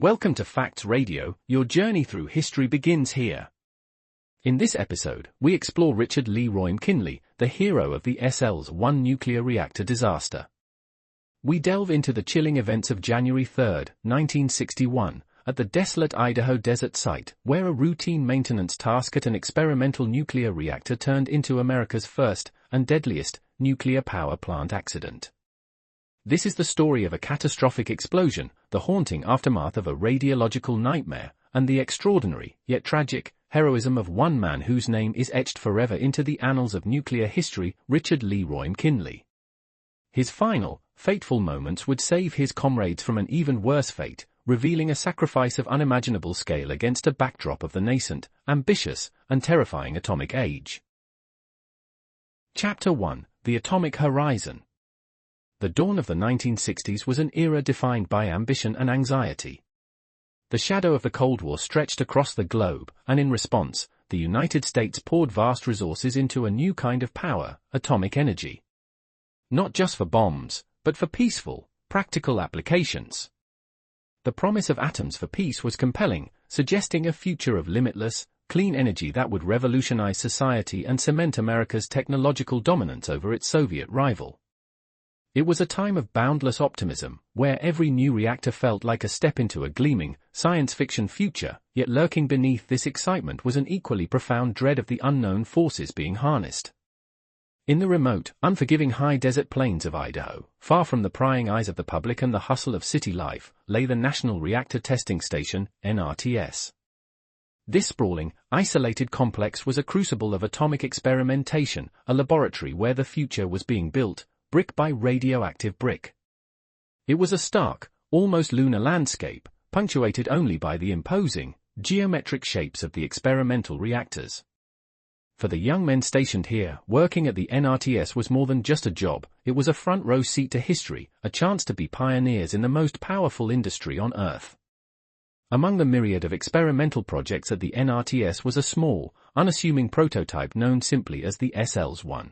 Welcome to Facts Radio, your journey through history begins here. In this episode, we explore Richard Leroy McKinley, the hero of the SL-1 nuclear reactor disaster. We delve into the chilling events of January 3, 1961, at the desolate Idaho desert site, where a routine maintenance task at an experimental nuclear reactor turned into America's first, and deadliest, nuclear power plant accident. This is the story of a catastrophic explosion, the haunting aftermath of a radiological nightmare, and the extraordinary, yet tragic, heroism of one man whose name is etched forever into the annals of nuclear history, Richard Leroy McKinley. His final, fateful moments would save his comrades from an even worse fate, revealing a sacrifice of unimaginable scale against a backdrop of the nascent, ambitious, and terrifying atomic age. Chapter 1: The Atomic Horizon. The dawn of the 1960s was an era defined by ambition and anxiety. The shadow of the Cold War stretched across the globe, and in response, the United States poured vast resources into a new kind of power, atomic energy. Not just for bombs, but for peaceful, practical applications. The promise of atoms for peace was compelling, suggesting a future of limitless, clean energy that would revolutionize society and cement America's technological dominance over its Soviet rival. It was a time of boundless optimism, where every new reactor felt like a step into a gleaming, science fiction future, yet lurking beneath this excitement was an equally profound dread of the unknown forces being harnessed. In the remote, unforgiving high desert plains of Idaho, far from the prying eyes of the public and the hustle of city life, lay the National Reactor Testing Station, NRTS. This sprawling, isolated complex was a crucible of atomic experimentation, a laboratory where the future was being built, brick by radioactive brick. It was a stark, almost lunar landscape, punctuated only by the imposing, geometric shapes of the experimental reactors. For the young men stationed here, working at the NRTS was more than just a job, it was a front-row seat to history, a chance to be pioneers in the most powerful industry on Earth. Among the myriad of experimental projects at the NRTS was a small, unassuming prototype known simply as the SL-1.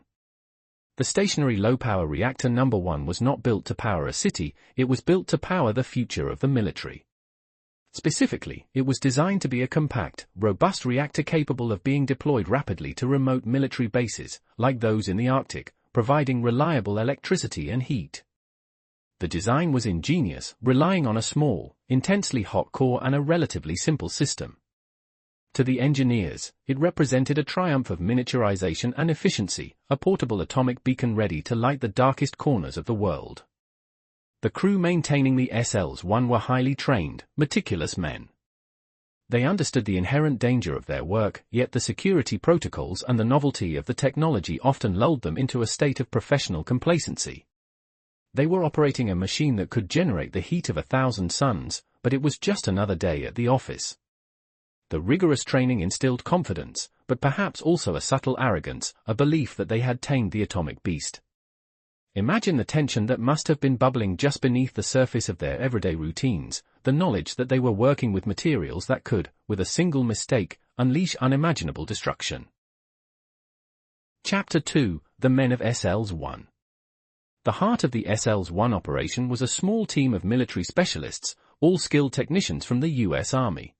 The stationary low-power reactor No. 1 was not built to power a city, it was built to power the future of the military. Specifically, it was designed to be a compact, robust reactor capable of being deployed rapidly to remote military bases, like those in the Arctic, providing reliable electricity and heat. The design was ingenious, relying on a small, intensely hot core and a relatively simple system. To the engineers, it represented a triumph of miniaturization and efficiency, a portable atomic beacon ready to light the darkest corners of the world. The crew maintaining the SL-1 were highly trained, meticulous men. They understood the inherent danger of their work, yet the security protocols and the novelty of the technology often lulled them into a state of professional complacency. They were operating a machine that could generate the heat of 1,000 suns, but it was just another day at the office. The rigorous training instilled confidence, but perhaps also a subtle arrogance, a belief that they had tamed the atomic beast. Imagine the tension that must have been bubbling just beneath the surface of their everyday routines, the knowledge that they were working with materials that could, with a single mistake, unleash unimaginable destruction. Chapter 2: The Men of SL-1. The heart of the SL-1 operation was a small team of military specialists, all skilled technicians from the U.S. Army.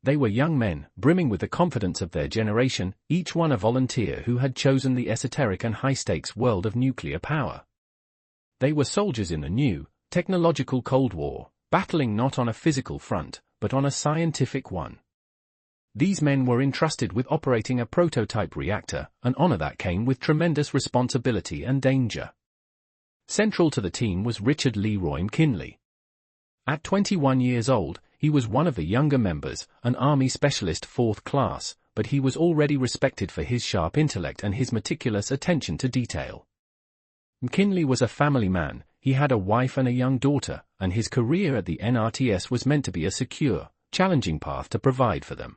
They were young men, brimming with the confidence of their generation, each one a volunteer who had chosen the esoteric and high-stakes world of nuclear power. They were soldiers in the new, technological Cold War, battling not on a physical front, but on a scientific one. These men were entrusted with operating a prototype reactor, an honor that came with tremendous responsibility and danger. Central to the team was Richard Leroy McKinley. At 21 years old, he was one of the younger members, an Army specialist 4th class, but he was already respected for his sharp intellect and his meticulous attention to detail. McKinley was a family man, he had a wife and a young daughter, and his career at the NRTS was meant to be a secure, challenging path to provide for them.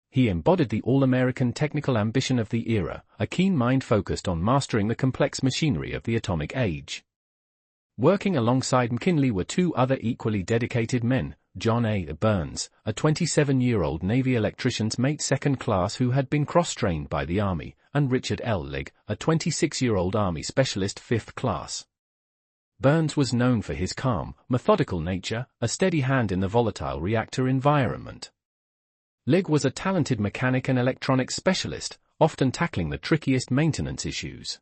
He embodied the all-American technical ambition of the era, a keen mind focused on mastering the complex machinery of the atomic age. Working alongside McKinley were two other equally dedicated men, John A. Byrnes, a 27-year-old Navy electrician's mate 2nd class who had been cross-trained by the Army, and Richard L. Legg, a 26-year-old Army specialist 5th class. Byrnes was known for his calm, methodical nature, a steady hand in the volatile reactor environment. Legg was a talented mechanic and electronics specialist, often tackling the trickiest maintenance issues.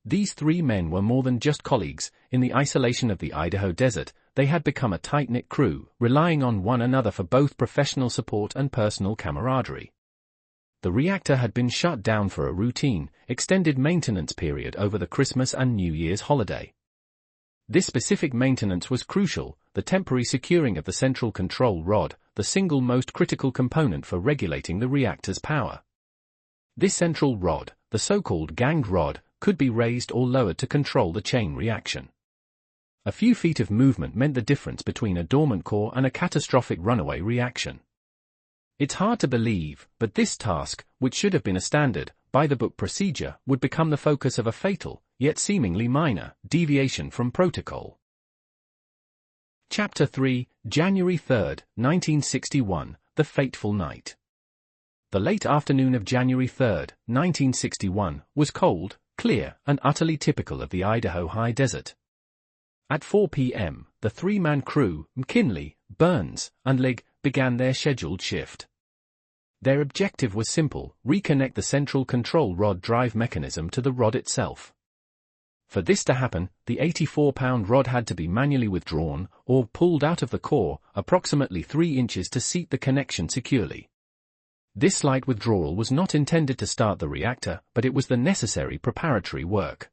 These three men were more than just colleagues. In the isolation of the Idaho desert, they had become a tight-knit crew, relying on one another for both professional support and personal camaraderie. The reactor had been shut down for a routine, extended maintenance period over the Christmas and New Year's holiday. This specific maintenance was crucial, the temporary securing of the central control rod, the single most critical component for regulating the reactor's power. This central rod, the so-called ganged rod, could be raised or lowered to control the chain reaction. A few feet of movement meant the difference between a dormant core and a catastrophic runaway reaction. It's hard to believe, but this task, which should have been a standard, by-the-book procedure, would become the focus of a fatal, yet seemingly minor, deviation from protocol. Chapter 3, January 3, 1961, The Fateful Night. The late afternoon of January 3, 1961, was cold, clear, and utterly typical of the Idaho high desert. At 4 p.m., the three-man crew, McKinley, Byrnes, and Legg, began their scheduled shift. Their objective was simple: reconnect the central control rod drive mechanism to the rod itself. For this to happen, the 84-pound rod had to be manually withdrawn, or pulled out of the core, approximately 3 inches to seat the connection securely. This slight withdrawal was not intended to start the reactor, but it was the necessary preparatory work.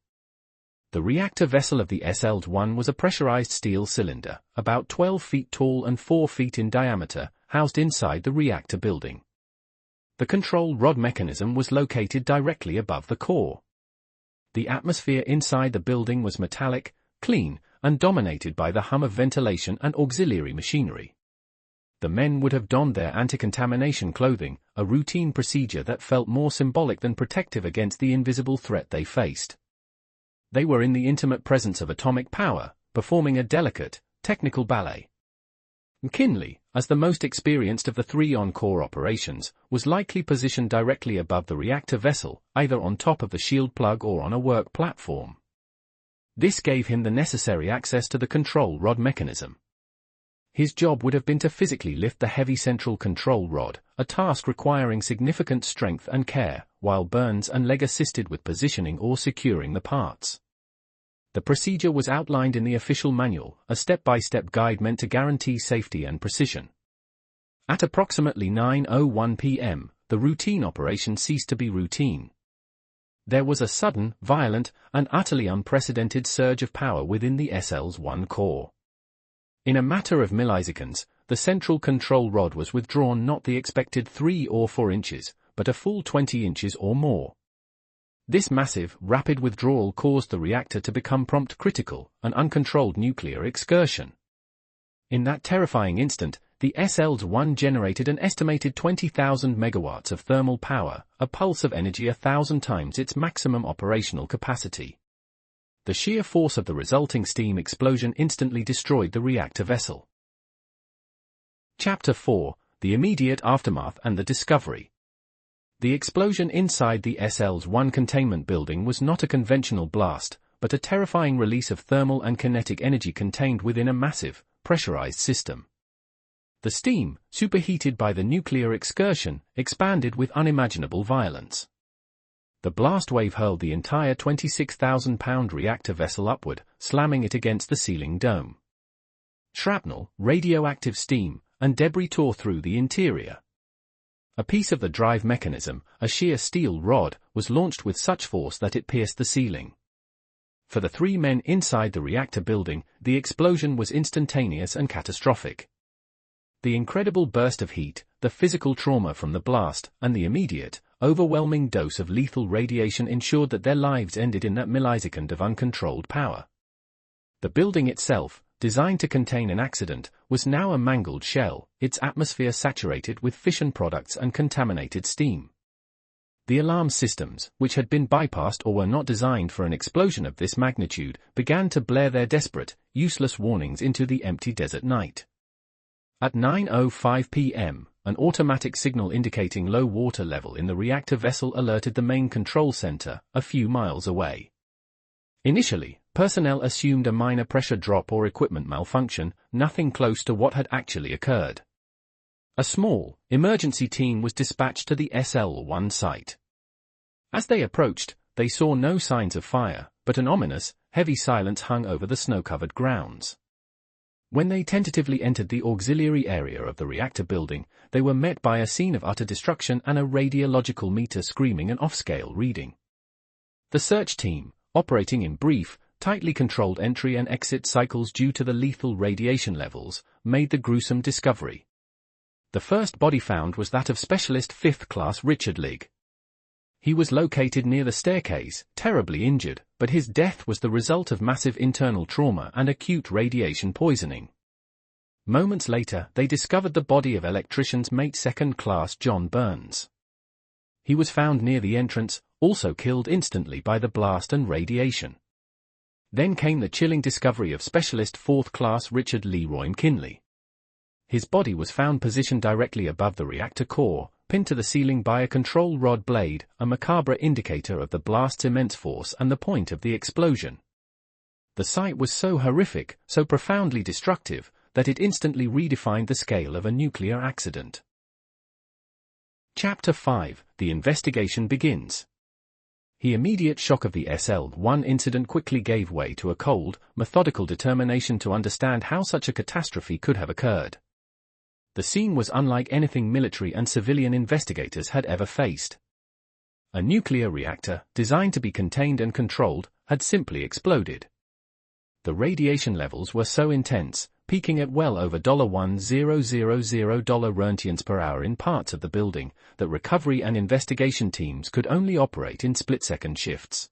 The reactor vessel of the SL-1 was a pressurized steel cylinder, about 12 feet tall and 4 feet in diameter, housed inside the reactor building. The control rod mechanism was located directly above the core. The atmosphere inside the building was metallic, clean, and dominated by the hum of ventilation and auxiliary machinery. The men would have donned their anti-contamination clothing, a routine procedure that felt more symbolic than protective against the invisible threat they faced. They were in the intimate presence of atomic power, performing a delicate, technical ballet. McKinley, as the most experienced of the three on-core operations, was likely positioned directly above the reactor vessel, either on top of the shield plug or on a work platform. This gave him the necessary access to the control rod mechanism. His job would have been to physically lift the heavy central control rod, a task requiring significant strength and care, while Byrnes and Legg assisted with positioning or securing the parts. The procedure was outlined in the official manual, a step-by-step guide meant to guarantee safety and precision. At approximately 9:01 p.m., the routine operation ceased to be routine. There was a sudden, violent, and utterly unprecedented surge of power within the SL-1 core. In a matter of milliseconds, the central control rod was withdrawn not the expected 3 or 4 inches, but a full 20 inches or more. This massive, rapid withdrawal caused the reactor to become prompt critical, an uncontrolled nuclear excursion. In that terrifying instant, the SL-1 generated an estimated 20,000 megawatts of thermal power, a pulse of energy 1,000 times its maximum operational capacity. The sheer force of the resulting steam explosion instantly destroyed the reactor vessel. Chapter 4, The Immediate Aftermath and the Discovery. The explosion inside the SL-1 containment building was not a conventional blast, but a terrifying release of thermal and kinetic energy contained within a massive, pressurized system. The steam, superheated by the nuclear excursion, expanded with unimaginable violence. The blast wave hurled the entire 26,000-pound reactor vessel upward, slamming it against the ceiling dome. Shrapnel, radioactive steam, and debris tore through the interior. A piece of the drive mechanism, a sheer steel rod, was launched with such force that it pierced the ceiling. For the three men inside the reactor building, the explosion was instantaneous and catastrophic. The incredible burst of heat, the physical trauma from the blast, and the immediate, overwhelming dose of lethal radiation ensured that their lives ended in that millisecond of uncontrolled power. The building itself, designed to contain an accident, was now a mangled shell, its atmosphere saturated with fission products and contaminated steam. The alarm systems, which had been bypassed or were not designed for an explosion of this magnitude, began to blare their desperate, useless warnings into the empty desert night. At 9:05 p.m., an automatic signal indicating low water level in the reactor vessel alerted the main control center, a few miles away. Initially, personnel assumed a minor pressure drop or equipment malfunction, nothing close to what had actually occurred. A small, emergency team was dispatched to the SL-1 site. As they approached, they saw no signs of fire, but an ominous, heavy silence hung over the snow-covered grounds. When they tentatively entered the auxiliary area of the reactor building, they were met by a scene of utter destruction and a radiological meter screaming an off-scale reading. The search team, operating in brief, tightly controlled entry and exit cycles due to the lethal radiation levels, made the gruesome discovery. The first body found was that of Specialist 5th Class Richard Legg. He was located near the staircase, terribly injured, but his death was the result of massive internal trauma and acute radiation poisoning. Moments later, they discovered the body of electrician's mate 2nd Class John Byrnes. He was found near the entrance, also killed instantly by the blast and radiation. Then came the chilling discovery of Specialist 4th Class Richard Leroy McKinley. His body was found positioned directly above the reactor core, pinned to the ceiling by a control rod blade, a macabre indicator of the blast's immense force and the point of the explosion. The sight was so horrific, so profoundly destructive, that it instantly redefined the scale of a nuclear accident. Chapter 5: The investigation begins. The immediate shock of the SL-1 incident quickly gave way to a cold, methodical determination to understand how such a catastrophe could have occurred. The scene was unlike anything military and civilian investigators had ever faced. A nuclear reactor, designed to be contained and controlled, had simply exploded. The radiation levels were so intense, peaking at well over $1,000 Roentgens per hour in parts of the building, that recovery and investigation teams could only operate in split-second shifts.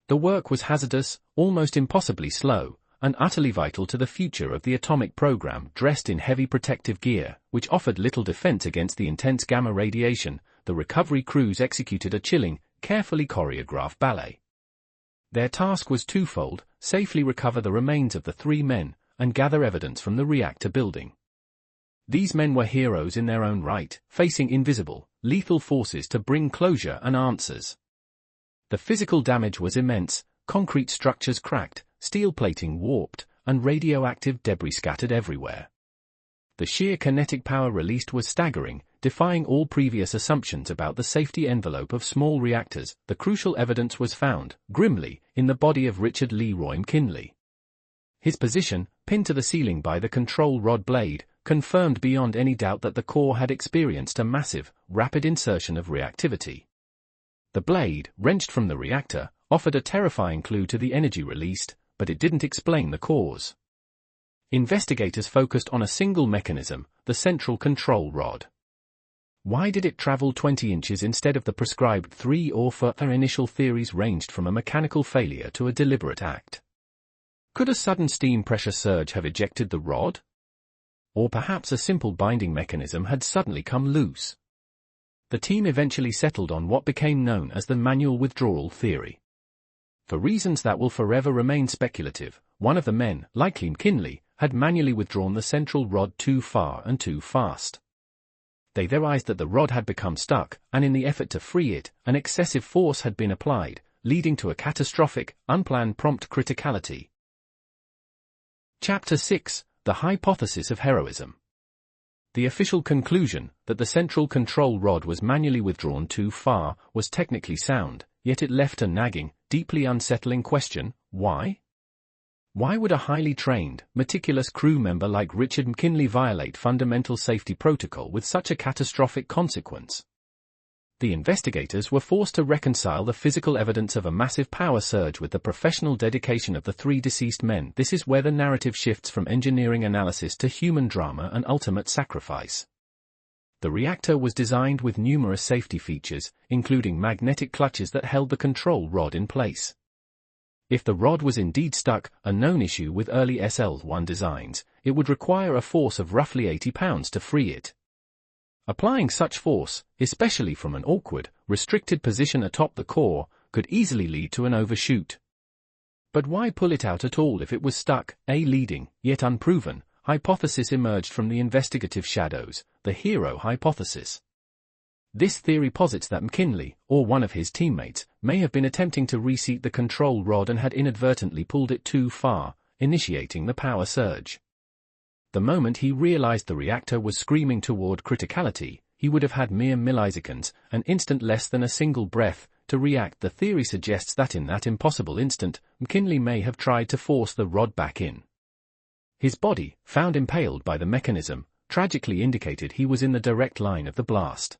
The work was hazardous, almost impossibly slow, and utterly vital to the future of the atomic program. Dressed in heavy protective gear, which offered little defense against the intense gamma radiation, the recovery crews executed a chilling, carefully choreographed ballet. Their task was twofold: safely recover the remains of the 3 men, and gather evidence from the reactor building. These men were heroes in their own right, facing invisible, lethal forces to bring closure and answers. The physical damage was immense: concrete structures cracked, steel plating warped, and radioactive debris scattered everywhere. The sheer kinetic power released was staggering, defying all previous assumptions about the safety envelope of small reactors. The crucial evidence was found, grimly, in the body of Richard Leroy McKinley. His position, pinned to the ceiling by the control rod blade, confirmed beyond any doubt that the core had experienced a massive, rapid insertion of reactivity. The blade, wrenched from the reactor, offered a terrifying clue to the energy released, but it didn't explain the cause. Investigators focused on a single mechanism, the central control rod. Why did it travel 20 inches instead of the prescribed 3 or 4? Their initial theories ranged from a mechanical failure to a deliberate act. Could a sudden steam pressure surge have ejected the rod? Or perhaps a simple binding mechanism had suddenly come loose. The team eventually settled on what became known as the manual withdrawal theory. For reasons that will forever remain speculative, one of the men, likely McKinley, had manually withdrawn the central rod too far and too fast. They theorized that the rod had become stuck, and in the effort to free it, an excessive force had been applied, leading to a catastrophic, unplanned prompt criticality. Chapter 6: The Hypothesis of Heroism. The official conclusion, that the central control rod was manually withdrawn too far, was technically sound, yet it left a nagging, deeply unsettling question: why? Why would a highly trained, meticulous crew member like Richard McKinley violate fundamental safety protocol with such a catastrophic consequence? The investigators were forced to reconcile the physical evidence of a massive power surge with the professional dedication of the 3 deceased men. This is where the narrative shifts from engineering analysis to human drama and ultimate sacrifice. The reactor was designed with numerous safety features, including magnetic clutches that held the control rod in place. If the rod was indeed stuck, a known issue with early SL-1 designs, it would require a force of roughly 80 pounds to free it. Applying such force, especially from an awkward, restricted position atop the core, could easily lead to an overshoot. But why pull it out at all if it was stuck? A leading, yet unproven, hypothesis emerged from the investigative shadows, the hero hypothesis. This theory posits that McKinley, or one of his teammates, may have been attempting to reseat the control rod and had inadvertently pulled it too far, initiating the power surge. The moment he realized the reactor was screaming toward criticality, he would have had mere milliseconds, an instant less than a single breath, to react. The theory suggests that in that impossible instant, McKinley may have tried to force the rod back in. His body, found impaled by the mechanism, tragically indicated he was in the direct line of the blast.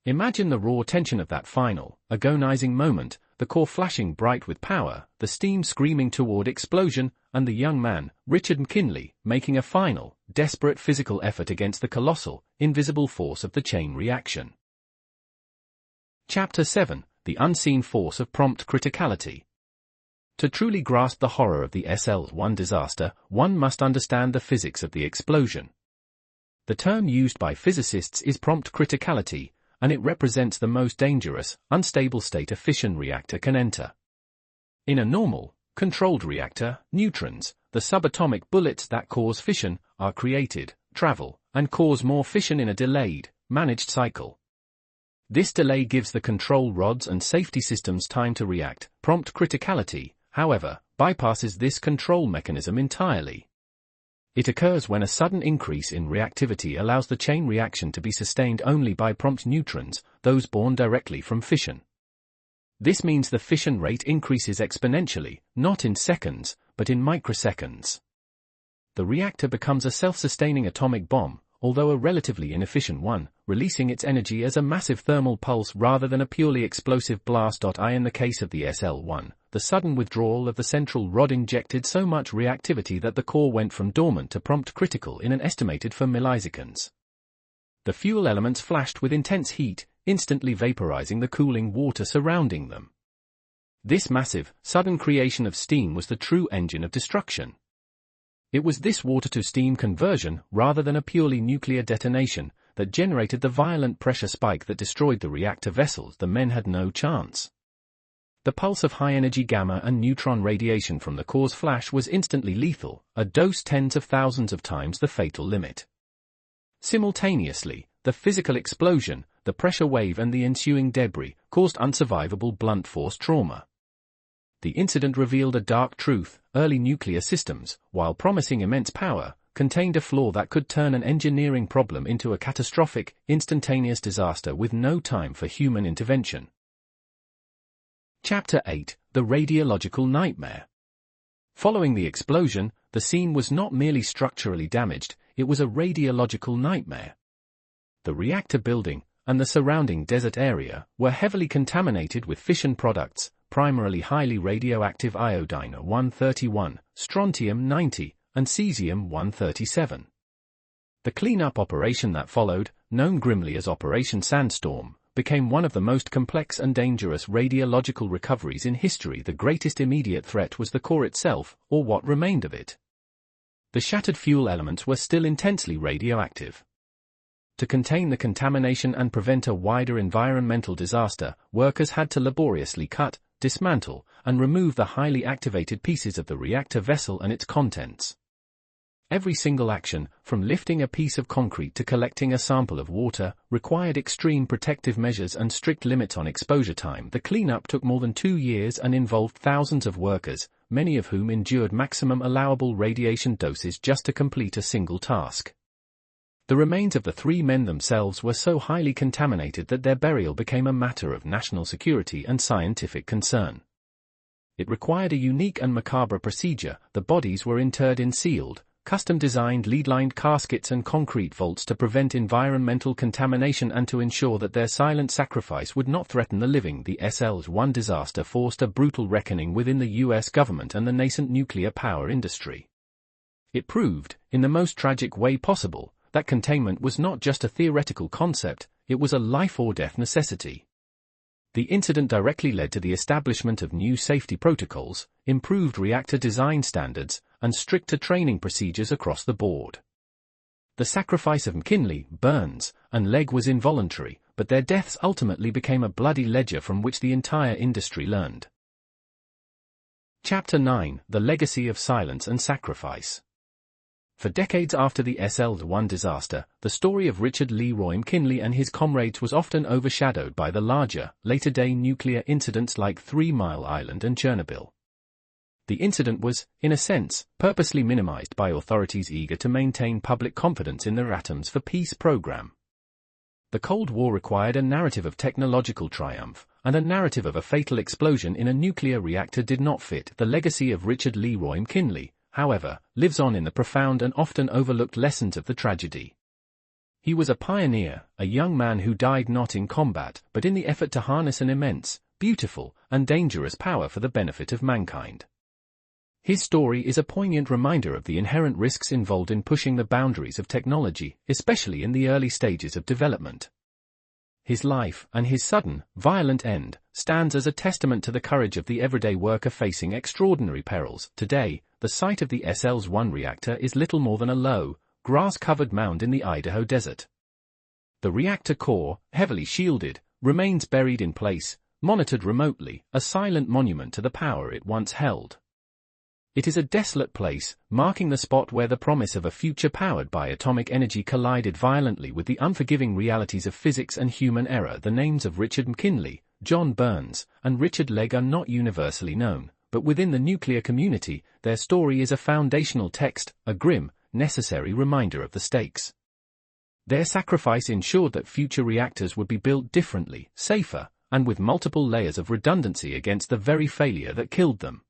Imagine the raw tension of that final, agonizing moment, the core flashing bright with power, the steam screaming toward explosion, and the young man, Richard McKinley, making a final, desperate physical effort against the colossal, invisible force of the chain reaction. Chapter 7: The Unseen Force of Prompt Criticality. To truly grasp the horror of the SL-1 disaster, one must understand the physics of the explosion. The term used by physicists is prompt criticality, and it represents the most dangerous, unstable state a fission reactor can enter. In a normal, controlled reactor, neutrons, the subatomic bullets that cause fission, are created, travel, and cause more fission in a delayed, managed cycle. This delay gives the control rods and safety systems time to react. Prompt criticality, however, bypasses this control mechanism entirely. It occurs when a sudden increase in reactivity allows the chain reaction to be sustained only by prompt neutrons, those born directly from fission. This means the fission rate increases exponentially, not in seconds, but in microseconds. The reactor becomes a self-sustaining atomic bomb, although a relatively inefficient one, releasing its energy as a massive thermal pulse rather than a purely explosive blast. In the case of the SL-1, the sudden withdrawal of the central rod injected so much reactivity that the core went from dormant to prompt critical in an estimated 4 milliseconds. The fuel elements flashed with intense heat, instantly vaporizing the cooling water surrounding them. This massive, sudden creation of steam was the true engine of destruction. It was this water-to-steam conversion, rather than a purely nuclear detonation, that generated the violent pressure spike that destroyed the reactor vessels. The men had no chance. The pulse of high-energy gamma and neutron radiation from the core's flash was instantly lethal, a dose tens of thousands of times the fatal limit. Simultaneously, the physical explosion, the pressure wave and the ensuing debris, caused unsurvivable blunt force trauma. The incident revealed a dark truth: early nuclear systems, while promising immense power, contained a flaw that could turn an engineering problem into a catastrophic, instantaneous disaster with no time for human intervention. Chapter 8: The Radiological Nightmare. Following the explosion, the scene was not merely structurally damaged, it was a radiological nightmare. The reactor building, and the surrounding desert area, were heavily contaminated with fission products, primarily highly radioactive iodine-131, strontium-90, and cesium-137. The cleanup operation that followed, known grimly as Operation Sandstorm, became one of the most complex and dangerous radiological recoveries in history. The greatest immediate threat was the core itself, or what remained of it. The shattered fuel elements were still intensely radioactive. To contain the contamination and prevent a wider environmental disaster, workers had to laboriously cut, dismantle, and remove the highly activated pieces of the reactor vessel and its contents. Every single action, from lifting a piece of concrete to collecting a sample of water, required extreme protective measures and strict limits on exposure time. The cleanup took more than 2 years and involved thousands of workers, many of whom endured maximum allowable radiation doses just to complete a single task. The remains of the 3 men themselves were so highly contaminated that their burial became a matter of national security and scientific concern. It required a unique and macabre procedure. The bodies were interred in sealed, custom-designed lead-lined caskets and concrete vaults to prevent environmental contamination and to ensure that their silent sacrifice would not threaten the living. The SL-1 disaster forced a brutal reckoning within the U.S. government and the nascent nuclear power industry. It proved, in the most tragic way possible, that containment was not just a theoretical concept, it was a life-or-death necessity. The incident directly led to the establishment of new safety protocols, improved reactor design standards, and stricter training procedures across the board. The sacrifice of McKinley, Byrnes, and Legg was involuntary, but their deaths ultimately became a bloody ledger from which the entire industry learned. Chapter 9: The Legacy of Silence and Sacrifice. For decades after the SL-1 disaster, the story of Richard Leroy McKinley and his comrades was often overshadowed by the larger, later-day nuclear incidents like 3 Mile Island and Chernobyl. The incident was, in a sense, purposely minimized by authorities eager to maintain public confidence in their Atoms for Peace program. The Cold War required a narrative of technological triumph, and a narrative of a fatal explosion in a nuclear reactor did not fit. The legacy of Richard Leroy McKinley, however, lives on in the profound and often overlooked lessons of the tragedy. He was a pioneer, a young man who died not in combat, but in the effort to harness an immense, beautiful, and dangerous power for the benefit of mankind. His story is a poignant reminder of the inherent risks involved in pushing the boundaries of technology, especially in the early stages of development. His life, and his sudden, violent end, stands as a testament to the courage of the everyday worker facing extraordinary perils. Today, the site of the SL-1 reactor is little more than a low, grass-covered mound in the Idaho desert. The reactor core, heavily shielded, remains buried in place, monitored remotely, a silent monument to the power it once held. It is a desolate place, marking the spot where the promise of a future powered by atomic energy collided violently with the unforgiving realities of physics and human error. The names of Richard McKinley, John Byrnes, and Richard Legg are not universally known, but within the nuclear community, their story is a foundational text, a grim, necessary reminder of the stakes. Their sacrifice ensured that future reactors would be built differently, safer, and with multiple layers of redundancy against the very failure that killed them.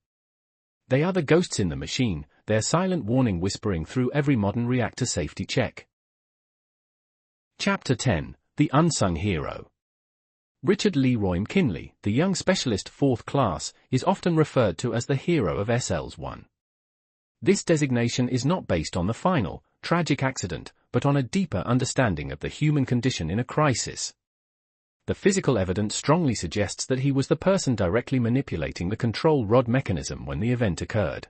They are the ghosts in the machine, their silent warning whispering through every modern reactor safety check. Chapter 10: The Unsung Hero. Richard Leroy McKinley, the young specialist fourth class, is often referred to as the hero of SL-1. This designation is not based on the final, tragic accident, but on a deeper understanding of the human condition in a crisis. The physical evidence strongly suggests that he was the person directly manipulating the control rod mechanism when the event occurred.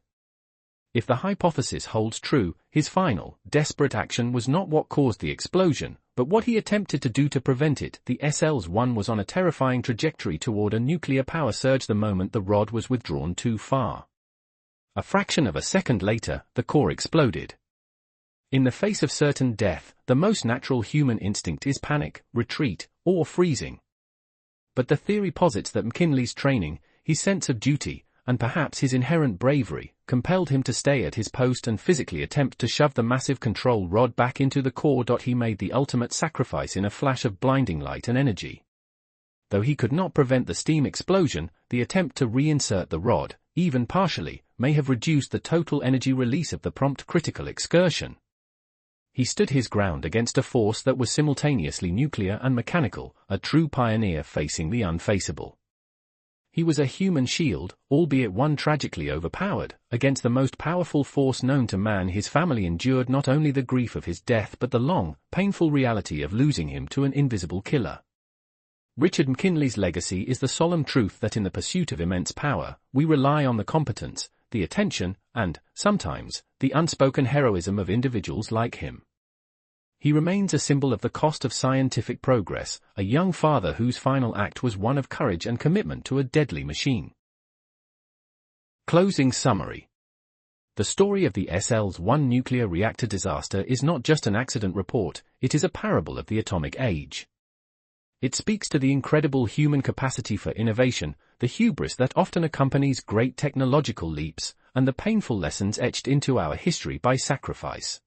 If the hypothesis holds true, his final, desperate action was not what caused the explosion, but what he attempted to do to prevent it. The SL-1 was on a terrifying trajectory toward a nuclear power surge the moment the rod was withdrawn too far. A fraction of a second later, the core exploded. In the face of certain death, the most natural human instinct is panic, retreat, or freezing. But the theory posits that McKinley's training, his sense of duty, and perhaps his inherent bravery, compelled him to stay at his post and physically attempt to shove the massive control rod back into the core. He made the ultimate sacrifice in a flash of blinding light and energy. Though he could not prevent the steam explosion, the attempt to reinsert the rod, even partially, may have reduced the total energy release of the prompt critical excursion. He stood his ground against a force that was simultaneously nuclear and mechanical, a true pioneer facing the unfaceable. He was a human shield, albeit one tragically overpowered, against the most powerful force known to man. His family endured not only the grief of his death but the long, painful reality of losing him to an invisible killer. Richard McKinley's legacy is the solemn truth that in the pursuit of immense power, we rely on the competence, the attention, and, sometimes, the unspoken heroism of individuals like him. He remains a symbol of the cost of scientific progress, a young father whose final act was one of courage and commitment to a deadly machine. Closing summary. The story of the SL-1 nuclear reactor disaster is not just an accident report, it is a parable of the atomic age. It speaks to the incredible human capacity for innovation, the hubris that often accompanies great technological leaps, and the painful lessons etched into our history by sacrifice.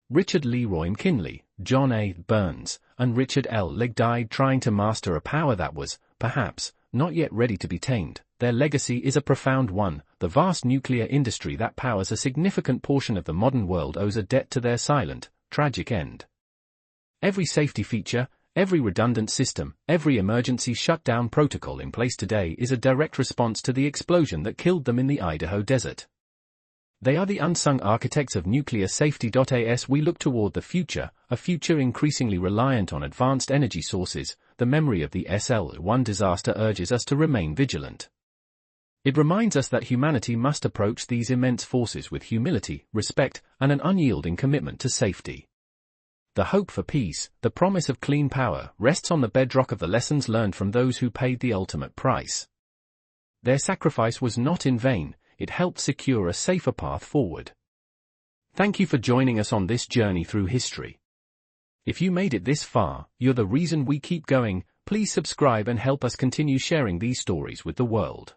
Richard Leroy McKinley, John A. Byrnes, and Richard L. Legg died trying to master a power that was, perhaps, not yet ready to be tamed. Their legacy is a profound one. The vast nuclear industry that powers a significant portion of the modern world owes a debt to their silent, tragic end. Every safety feature, every redundant system, every emergency shutdown protocol in place today is a direct response to the explosion that killed them in the Idaho desert. They are the unsung architects of nuclear safety. As we look toward the future, a future increasingly reliant on advanced energy sources, the memory of the SL-1 disaster urges us to remain vigilant. It reminds us that humanity must approach these immense forces with humility, respect, and an unyielding commitment to safety. The hope for peace, the promise of clean power, rests on the bedrock of the lessons learned from those who paid the ultimate price. Their sacrifice was not in vain, it helped secure a safer path forward. Thank you for joining us on this journey through history. If you made it this far, you're the reason we keep going. Please subscribe and help us continue sharing these stories with the world.